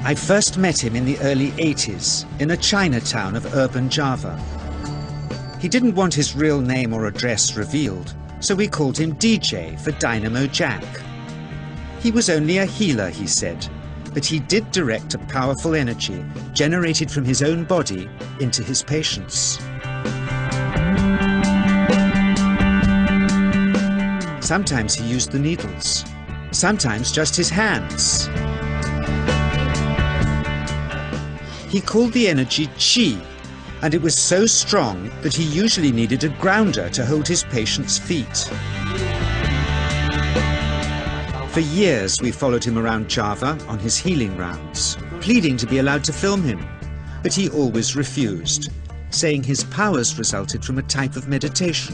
I first met him in the early 80s in a Chinatown of urban Java. He didn't want his real name or address revealed, so we called him DJ for Dynamo Jack. He was only a healer, he said, but he did direct a powerful energy generated from his own body into his patients. Sometimes he used the needles, sometimes just his hands. He called the energy Qi, and it was so strong that he usually needed a grounder to hold his patients' feet. For years we followed him around Java on his healing rounds, pleading to be allowed to film him, but he always refused, saying his powers resulted from a type of meditation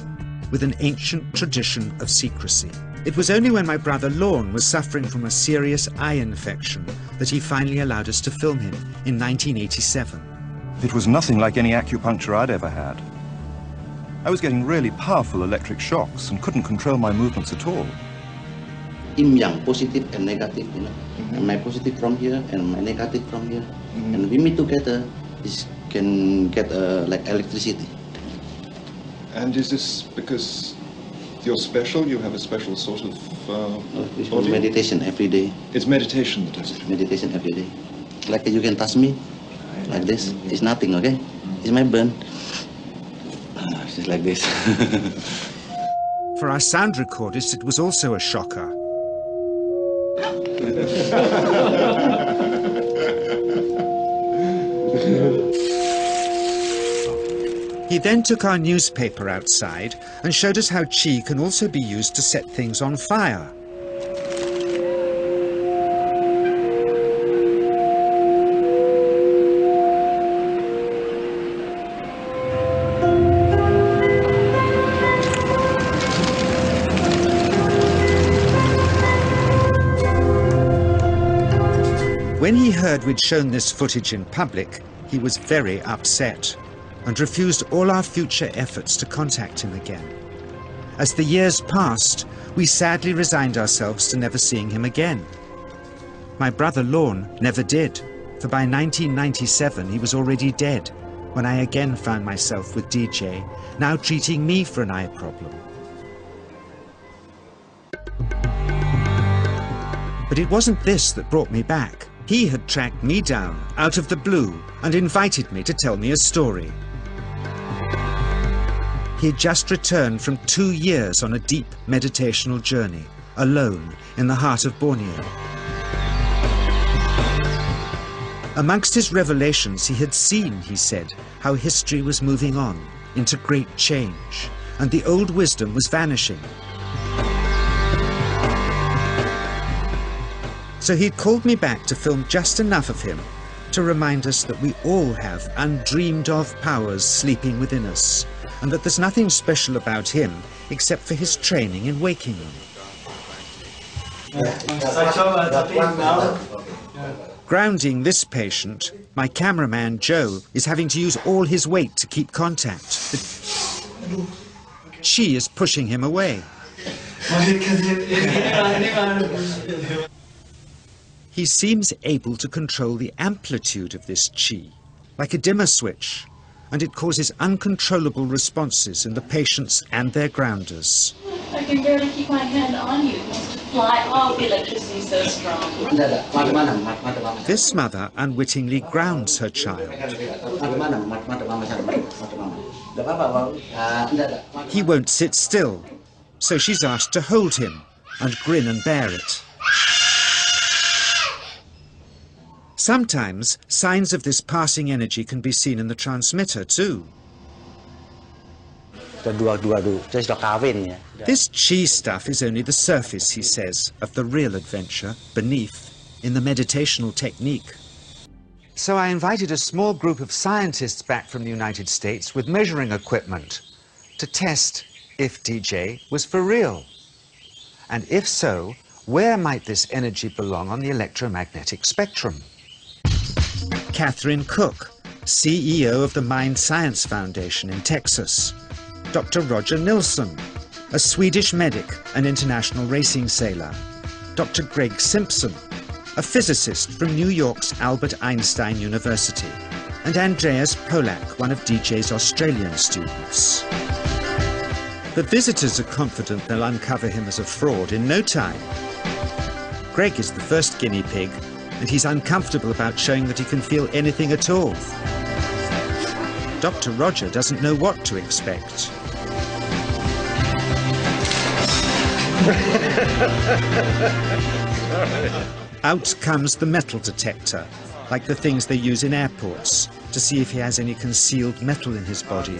with an ancient tradition of secrecy. It was only when my brother Lorne was suffering from a serious eye infection that he finally allowed us to film him in 1987. It was nothing like any acupuncture I'd ever had. I was getting really powerful electric shocks and couldn't control my movements at all. Yin yang, positive and negative, you know. And my positive from here and my negative from here. And we meet together, this can get like electricity. And is this because you're special? You have a special sort of It's body? meditation every day. It's meditation that does it. Meditation every day. Like you can touch me, like this. It's nothing, okay? It's my burn. It's just like this. For our sound recordist, it was also a shocker. He then took our newspaper outside and showed us how Qi can also be used to set things on fire. When he heard we'd shown this footage in public, he was very upset and refused all our future efforts to contact him again. As the years passed, we sadly resigned ourselves to never seeing him again. My brother Lorne never did, for by 1997 he was already dead, when I again found myself with DJ, now treating me for an eye problem. But it wasn't this that brought me back. He had tracked me down out of the blue and invited me to tell me a story. He had just returned from 2 years on a deep meditational journey, alone in the heart of Borneo. Amongst his revelations, he had seen, he said, how history was moving on into great change, and the old wisdom was vanishing. So he'd called me back to film just enough of him to remind us that we all have undreamed of powers sleeping within us, and that there's nothing special about him except for his training in waking them. Grounding this patient, my cameraman Joe is having to use all his weight to keep contact. Qi is pushing him away. He seems able to control the amplitude of this Qi, like a dimmer switch, and it causes uncontrollable responses in the patients and their grounders. I can barely keep my hand on you. It wants to fly off. The electricity is so strong. This mother unwittingly grounds her child. He won't sit still, so she's asked to hold him and grin and bear it. Sometimes signs of this passing energy can be seen in the transmitter too. This Qi stuff is only the surface, he says, of the real adventure beneath, in the meditational technique. So I invited a small group of scientists back from the United States with measuring equipment to test if DJ was for real. And if so, where might this energy belong on the electromagnetic spectrum? Catherine Cook, CEO of the Mind Science Foundation in Texas. Dr. Roger Nilsson, a Swedish medic and international racing sailor. Dr. Greg Simpson, a physicist from New York's Albert Einstein University, and Andreas Polak, one of DJ's Australian students. The visitors are confident they'll uncover him as a fraud in no time. Greg is the first guinea pig, and he's uncomfortable about showing that he can feel anything at all. Dr. Roger doesn't know what to expect. Out comes the metal detector, like the things they use in airports, to see if he has any concealed metal in his body.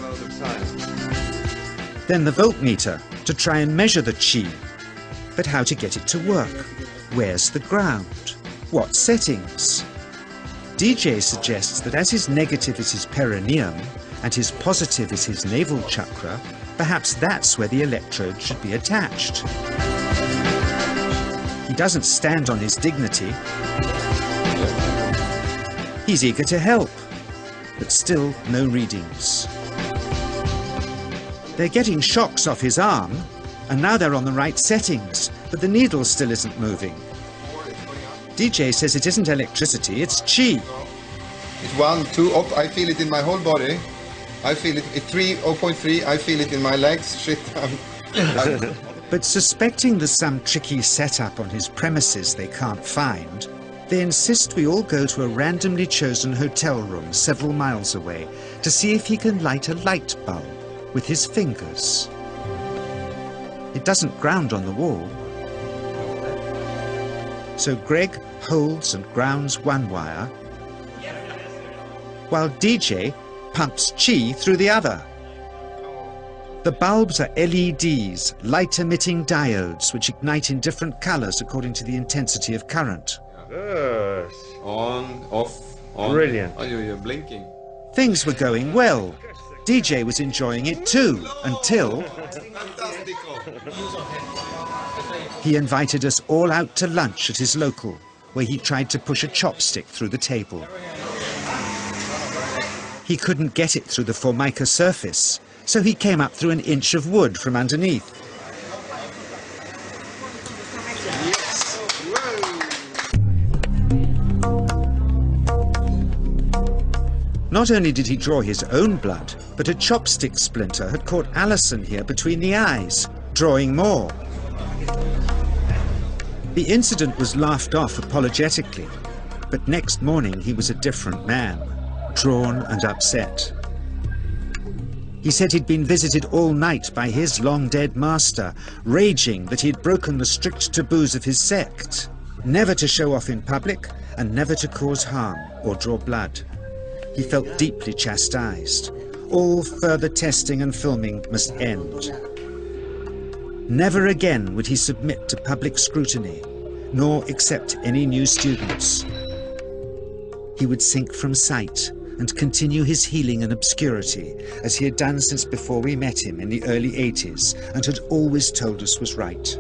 Then the voltmeter, to try and measure the chi. But how to get it to work? Where's the ground? What settings? DJ suggests that as his negative is his perineum, and his positive is his navel chakra, perhaps that's where the electrode should be attached. He doesn't stand on his dignity. He's eager to help, but still no readings. They're getting shocks off his arm, and now they're on the right settings, but the needle still isn't moving. DJ says it isn't electricity, it's chi. It's 1, 2, up, I feel it in my whole body. I feel it, 3, 0.3, I feel it in my legs, shit. But suspecting there's some tricky setup on his premises they can't find, they insist we all go to a randomly chosen hotel room several miles away to see if he can light a light bulb with his fingers. It doesn't ground on the wall. So Greg holds and grounds one wire, while DJ pumps chi through the other. The bulbs are LEDs, light-emitting diodes, which ignite in different colors according to the intensity of current. Yes. On, off, on. Brilliant. Oh, you're blinking. Things were going well. DJ was enjoying it too, until he invited us all out to lunch at his local, where he tried to push a chopstick through the table. He couldn't get it through the Formica surface, so he came up through an inch of wood from underneath. Not only did he draw his own blood, but a chopstick splinter had caught Alison here between the eyes, drawing more. The incident was laughed off apologetically, but next morning he was a different man, drawn and upset. He said he'd been visited all night by his long-dead master, raging that he'd broken the strict taboos of his sect, never to show off in public and never to cause harm or draw blood. He felt deeply chastised. All further testing and filming must end. Never again would he submit to public scrutiny, nor accept any new students. He would sink from sight and continue his healing in obscurity, as he had done since before we met him in the early 80s and had always told us was right.